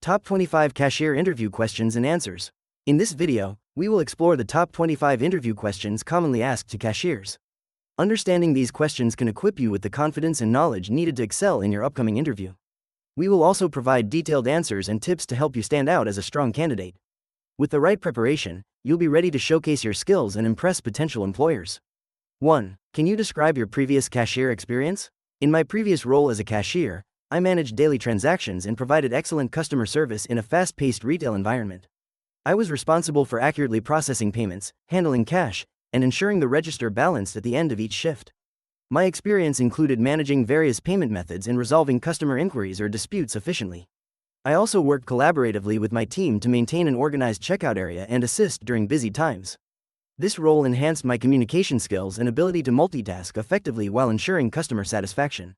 Top 25 Cashier Interview Questions and Answers. In this video, we will explore the top 25 interview questions commonly asked to cashiers. Understanding these questions can equip you with the confidence and knowledge needed to excel in your upcoming interview. We will also provide detailed answers and tips to help you stand out as a strong candidate. With the right preparation, you'll be ready to showcase your skills and impress potential employers. 1. Can you describe your previous cashier experience? In my previous role as a cashier, I managed daily transactions and provided excellent customer service in a fast-paced retail environment. I was responsible for accurately processing payments, handling cash, and ensuring the register balanced at the end of each shift. My experience included managing various payment methods and resolving customer inquiries or disputes efficiently. I also worked collaboratively with my team to maintain an organized checkout area and assist during busy times. This role enhanced my communication skills and ability to multitask effectively while ensuring customer satisfaction.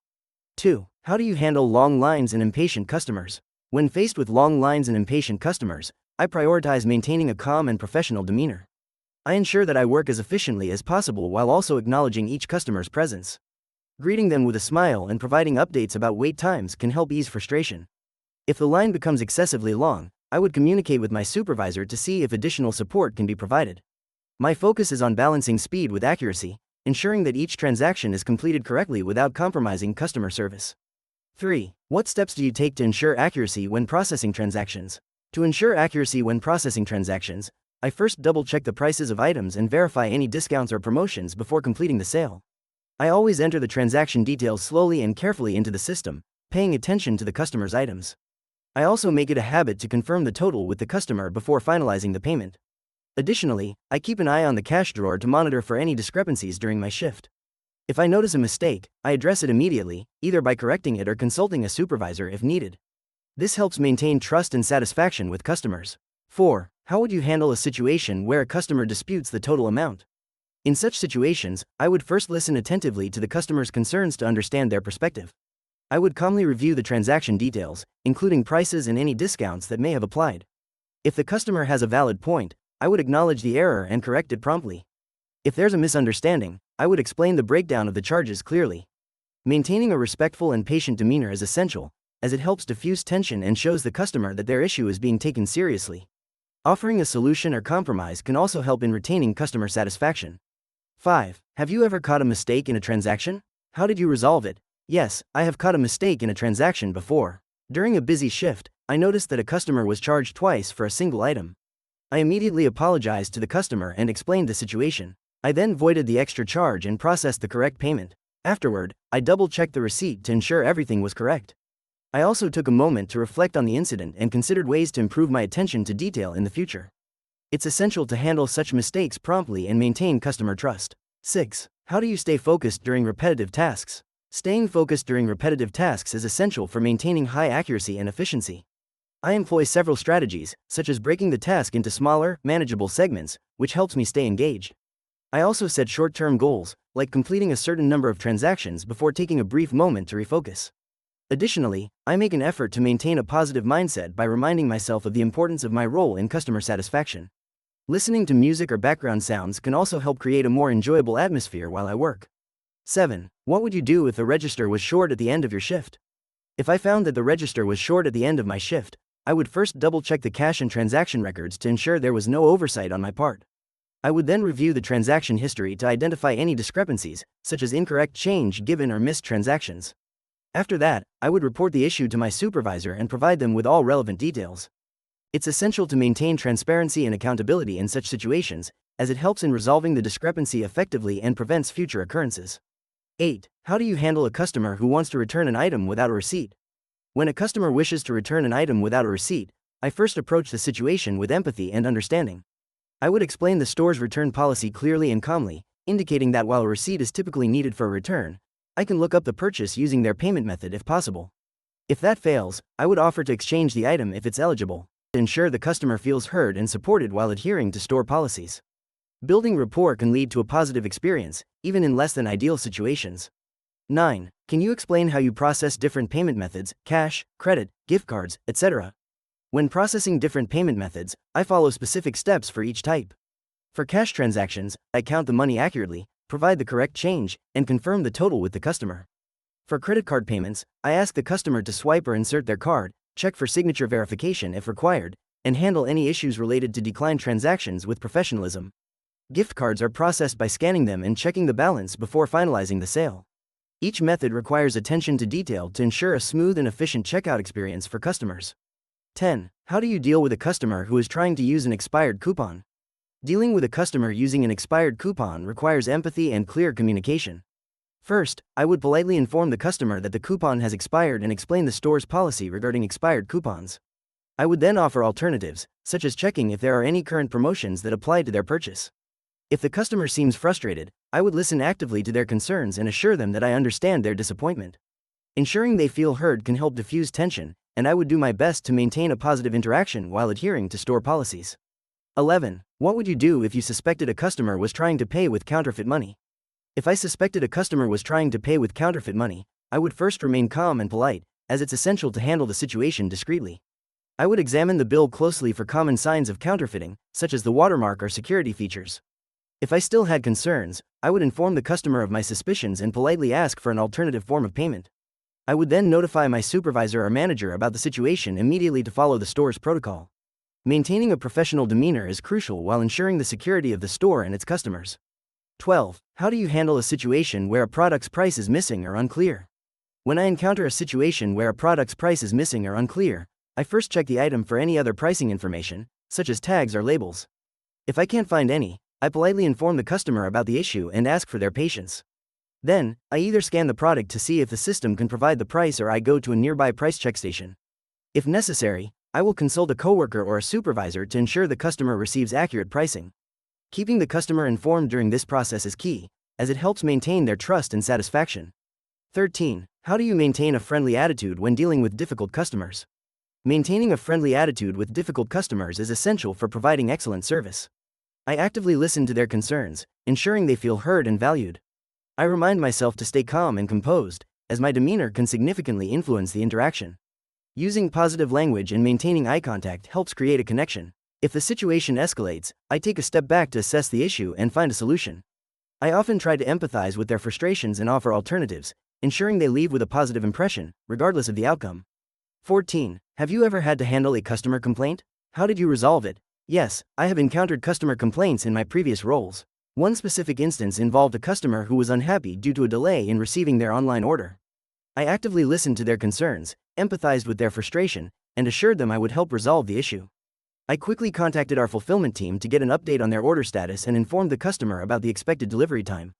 2. How do you handle long lines and impatient customers? When faced with long lines and impatient customers, I prioritize maintaining a calm and professional demeanor. I ensure that I work as efficiently as possible while also acknowledging each customer's presence. Greeting them with a smile and providing updates about wait times can help ease frustration. If the line becomes excessively long, I would communicate with my supervisor to see if additional support can be provided. My focus is on balancing speed with accuracy, ensuring that each transaction is completed correctly without compromising customer service. 3. What steps do you take to ensure accuracy when processing transactions? To ensure accuracy when processing transactions, I first double-check the prices of items and verify any discounts or promotions before completing the sale. I always enter the transaction details slowly and carefully into the system, paying attention to the customer's items. I also make it a habit to confirm the total with the customer before finalizing the payment. Additionally, I keep an eye on the cash drawer to monitor for any discrepancies during my shift. If I notice a mistake, I address it immediately, either by correcting it or consulting a supervisor if needed. This helps maintain trust and satisfaction with customers. 4. How would you handle a situation where a customer disputes the total amount? In such situations, I would first listen attentively to the customer's concerns to understand their perspective. I would calmly review the transaction details, including prices and any discounts that may have applied. If the customer has a valid point, I would acknowledge the error and correct it promptly. If there's a misunderstanding, I would explain the breakdown of the charges clearly. Maintaining a respectful and patient demeanor is essential, as it helps diffuse tension and shows the customer that their issue is being taken seriously. Offering a solution or compromise can also help in retaining customer satisfaction. 5. Have you ever caught a mistake in a transaction? How did you resolve it? Yes, I have caught a mistake in a transaction before. During a busy shift, I noticed that a customer was charged twice for a single item. I immediately apologized to the customer and explained the situation. I then voided the extra charge and processed the correct payment. Afterward, I double-checked the receipt to ensure everything was correct. I also took a moment to reflect on the incident and considered ways to improve my attention to detail in the future. It's essential to handle such mistakes promptly and maintain customer trust. 6. How do you stay focused during repetitive tasks? Staying focused during repetitive tasks is essential for maintaining high accuracy and efficiency. I employ several strategies, such as breaking the task into smaller, manageable segments, which helps me stay engaged. I also set short-term goals, like completing a certain number of transactions before taking a brief moment to refocus. Additionally, I make an effort to maintain a positive mindset by reminding myself of the importance of my role in customer satisfaction. Listening to music or background sounds can also help create a more enjoyable atmosphere while I work. 7. What would you do if the register was short at the end of your shift? If I found that the register was short at the end of my shift, I would first double-check the cash and transaction records to ensure there was no oversight on my part. I would then review the transaction history to identify any discrepancies, such as incorrect change given or missed transactions. After that, I would report the issue to my supervisor and provide them with all relevant details. It's essential to maintain transparency and accountability in such situations, as it helps in resolving the discrepancy effectively and prevents future occurrences. 8. How do you handle a customer who wants to return an item without a receipt? When a customer wishes to return an item without a receipt, I first approach the situation with empathy and understanding. I would explain the store's return policy clearly and calmly, indicating that while a receipt is typically needed for a return, I can look up the purchase using their payment method if possible. If that fails, I would offer to exchange the item if it's eligible, to ensure the customer feels heard and supported while adhering to store policies. Building rapport can lead to a positive experience, even in less than ideal situations. 9. Can you explain how you process different payment methods, cash, credit, gift cards, etc.? When processing different payment methods, I follow specific steps for each type. For cash transactions, I count the money accurately, provide the correct change, and confirm the total with the customer. For credit card payments, I ask the customer to swipe or insert their card, check for signature verification if required, and handle any issues related to declined transactions with professionalism. Gift cards are processed by scanning them and checking the balance before finalizing the sale. Each method requires attention to detail to ensure a smooth and efficient checkout experience for customers. 10. How do you deal with a customer who is trying to use an expired coupon? Dealing with a customer using an expired coupon requires empathy and clear communication. First, I would politely inform the customer that the coupon has expired and explain the store's policy regarding expired coupons. I would then offer alternatives, such as checking if there are any current promotions that apply to their purchase. If the customer seems frustrated, I would listen actively to their concerns and assure them that I understand their disappointment. Ensuring they feel heard can help diffuse tension, and I would do my best to maintain a positive interaction while adhering to store policies. 11. What would you do if you suspected a customer was trying to pay with counterfeit money? If I suspected a customer was trying to pay with counterfeit money, I would first remain calm and polite, as it's essential to handle the situation discreetly. I would examine the bill closely for common signs of counterfeiting, such as the watermark or security features. If I still had concerns, I would inform the customer of my suspicions and politely ask for an alternative form of payment. I would then notify my supervisor or manager about the situation immediately to follow the store's protocol. Maintaining a professional demeanor is crucial while ensuring the security of the store and its customers. 12. How do you handle a situation where a product's price is missing or unclear? When I encounter a situation where a product's price is missing or unclear, I first check the item for any other pricing information, such as tags or labels. If I can't find any, I politely inform the customer about the issue and ask for their patience. Then, I either scan the product to see if the system can provide the price or I go to a nearby price check station. If necessary, I will consult a coworker or a supervisor to ensure the customer receives accurate pricing. Keeping the customer informed during this process is key, as it helps maintain their trust and satisfaction. 13. How do you maintain a friendly attitude when dealing with difficult customers? Maintaining a friendly attitude with difficult customers is essential for providing excellent service. I actively listen to their concerns, ensuring they feel heard and valued. I remind myself to stay calm and composed, as my demeanor can significantly influence the interaction. Using positive language and maintaining eye contact helps create a connection. If the situation escalates, I take a step back to assess the issue and find a solution. I often try to empathize with their frustrations and offer alternatives, ensuring they leave with a positive impression, regardless of the outcome. 14. Have you ever had to handle a customer complaint? How did you resolve it? Yes, I have encountered customer complaints in my previous roles. One specific instance involved a customer who was unhappy due to a delay in receiving their online order. I actively listened to their concerns, empathized with their frustration, and assured them I would help resolve the issue. I quickly contacted our fulfillment team to get an update on their order status and informed the customer about the expected delivery time.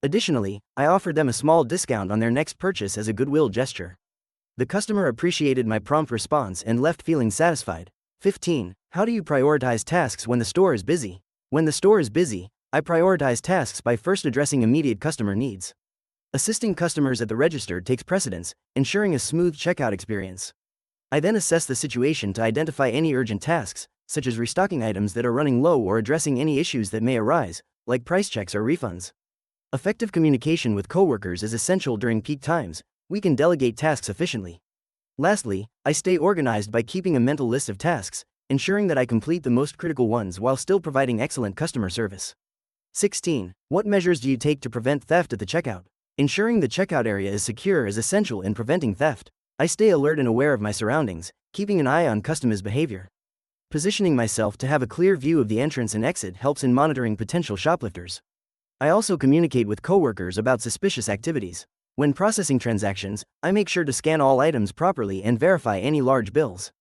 Additionally, I offered them a small discount on their next purchase as a goodwill gesture. The customer appreciated my prompt response and left feeling satisfied. 15. How do you prioritize tasks when the store is busy? When the store is busy, I prioritize tasks by first addressing immediate customer needs. Assisting customers at the register takes precedence, ensuring a smooth checkout experience. I then assess the situation to identify any urgent tasks, such as restocking items that are running low or addressing any issues that may arise, like price checks or refunds. Effective communication with coworkers is essential during peak times. We can delegate tasks efficiently. Lastly, I stay organized by keeping a mental list of tasks, ensuring that I complete the most critical ones while still providing excellent customer service. 16. What measures do you take to prevent theft at the checkout? Ensuring the checkout area is secure is essential in preventing theft. I stay alert and aware of my surroundings, keeping an eye on customers' behavior. Positioning myself to have a clear view of the entrance and exit helps in monitoring potential shoplifters. I also communicate with coworkers about suspicious activities. When processing transactions, I make sure to scan all items properly and verify any large bills.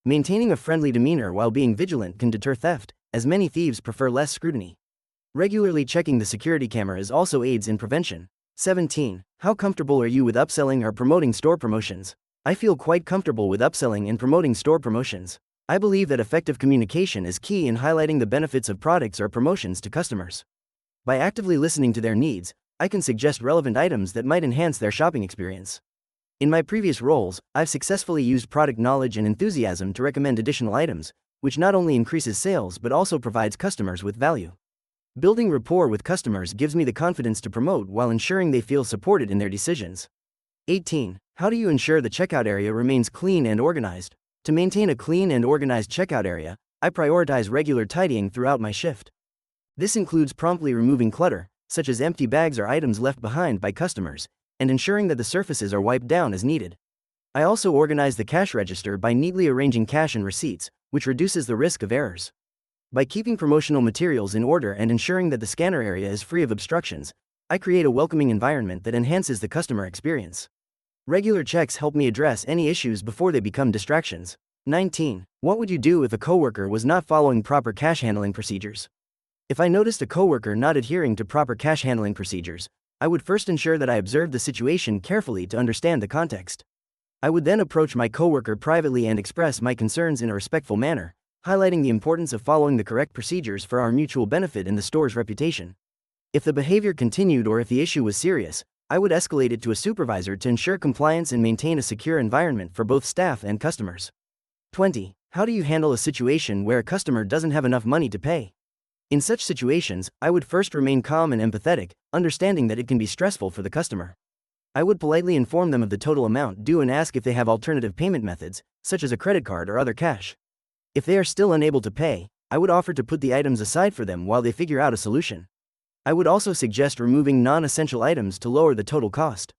Maintaining a friendly demeanor while being vigilant can deter theft, as many thieves prefer less scrutiny. Regularly checking the security cameras also aids in prevention. 17. How comfortable are you with upselling or promoting store promotions? I feel quite comfortable with upselling and promoting store promotions. I believe that effective communication is key in highlighting the benefits of products or promotions to customers. By actively listening to their needs, I can suggest relevant items that might enhance their shopping experience. In my previous roles, I've successfully used product knowledge and enthusiasm to recommend additional items, which not only increases sales but also provides customers with value. Building rapport with customers gives me the confidence to promote while ensuring they feel supported in their decisions. 18. How do you ensure the checkout area remains clean and organized? To maintain a clean and organized checkout area, I prioritize regular tidying throughout my shift. This includes promptly removing clutter, such as empty bags or items left behind by customers, and ensuring that the surfaces are wiped down as needed. I also organize the cash register by neatly arranging cash and receipts, which reduces the risk of errors. By keeping promotional materials in order and ensuring that the scanner area is free of obstructions, I create a welcoming environment that enhances the customer experience. Regular checks help me address any issues before they become distractions. 19. What would you do if a coworker was not following proper cash handling procedures? If I noticed a coworker not adhering to proper cash handling procedures, I would first ensure that I observed the situation carefully to understand the context. I would then approach my coworker privately and express my concerns in a respectful manner, highlighting the importance of following the correct procedures for our mutual benefit and the store's reputation. If the behavior continued or if the issue was serious, I would escalate it to a supervisor to ensure compliance and maintain a secure environment for both staff and customers. 20. How do you handle a situation where a customer doesn't have enough money to pay? In such situations, I would first remain calm and empathetic, understanding that it can be stressful for the customer. I would politely inform them of the total amount due and ask if they have alternative payment methods, such as a credit card or other cash. If they are still unable to pay, I would offer to put the items aside for them while they figure out a solution. I would also suggest removing non-essential items to lower the total cost.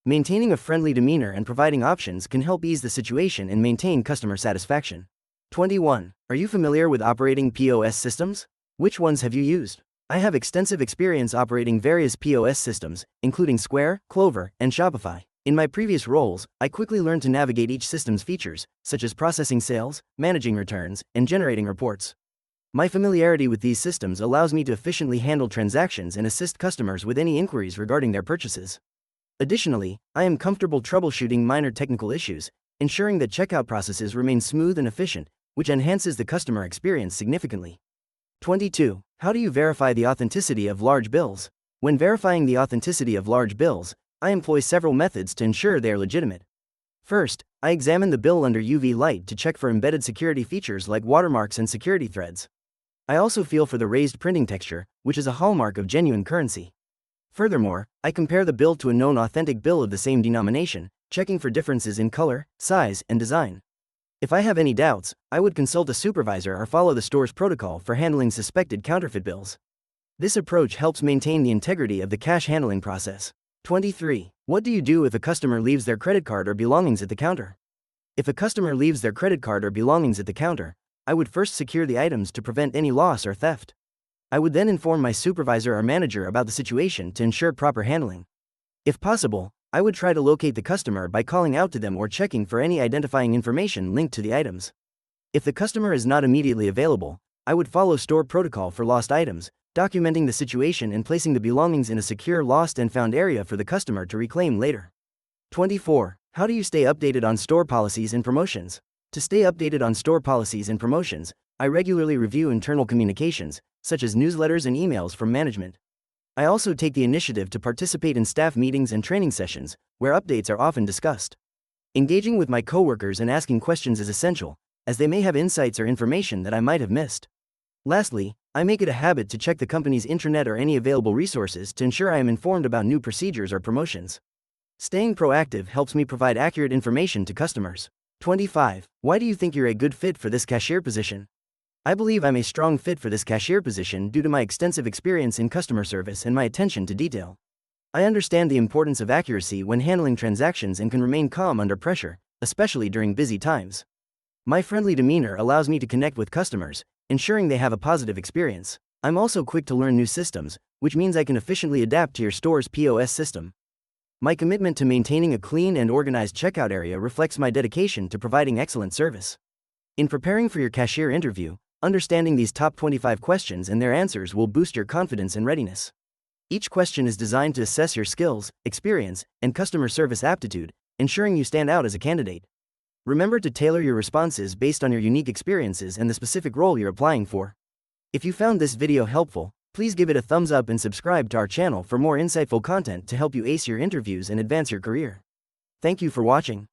Maintaining a friendly demeanor and providing options can help ease the situation and maintain customer satisfaction. 21. Are you familiar with operating POS systems? Which ones have you used? I have extensive experience operating various POS systems, including Square, Clover, and Shopify. In my previous roles, I quickly learned to navigate each system's features, such as processing sales, managing returns, and generating reports. My familiarity with these systems allows me to efficiently handle transactions and assist customers with any inquiries regarding their purchases. Additionally, I am comfortable troubleshooting minor technical issues, ensuring that checkout processes remain smooth and efficient, which enhances the customer experience significantly. 22. How do you verify the authenticity of large bills? When verifying the authenticity of large bills, I employ several methods to ensure they are legitimate. First, I examine the bill under UV light to check for embedded security features like watermarks and security threads. I also feel for the raised printing texture, which is a hallmark of genuine currency. Furthermore, I compare the bill to a known authentic bill of the same denomination, checking for differences in color, size, and design. If I have any doubts, I would consult a supervisor or follow the store's protocol for handling suspected counterfeit bills. This approach helps maintain the integrity of the cash handling process. 23. What do you do if a customer leaves their credit card or belongings at the counter? If a customer leaves their credit card or belongings at the counter, I would first secure the items to prevent any loss or theft. I would then inform my supervisor or manager about the situation to ensure proper handling. If possible, I would try to locate the customer by calling out to them or checking for any identifying information linked to the items. If the customer is not immediately available, I would follow store protocol for lost items, documenting the situation and placing the belongings in a secure lost and found area for the customer to reclaim later. 24. How do you stay updated on store policies and promotions? To stay updated on store policies and promotions, I regularly review internal communications, such as newsletters and emails from management. I also take the initiative to participate in staff meetings and training sessions, where updates are often discussed. Engaging with my coworkers and asking questions is essential, as they may have insights or information that I might have missed. Lastly, I make it a habit to check the company's intranet or any available resources to ensure I am informed about new procedures or promotions. Staying proactive helps me provide accurate information to customers. 25. Why do you think you're a good fit for this cashier position? I believe I'm a strong fit for this cashier position due to my extensive experience in customer service and my attention to detail. I understand the importance of accuracy when handling transactions and can remain calm under pressure, especially during busy times. My friendly demeanor allows me to connect with customers, ensuring they have a positive experience. I'm also quick to learn new systems, which means I can efficiently adapt to your store's POS system. My commitment to maintaining a clean and organized checkout area reflects my dedication to providing excellent service. In preparing for your cashier interview, understanding these top 25 questions and their answers will boost your confidence and readiness. Each question is designed to assess your skills, experience, and customer service aptitude, ensuring you stand out as a candidate. Remember to tailor your responses based on your unique experiences and the specific role you're applying for. If you found this video helpful, please give it a thumbs up and subscribe to our channel for more insightful content to help you ace your interviews and advance your career. Thank you for watching.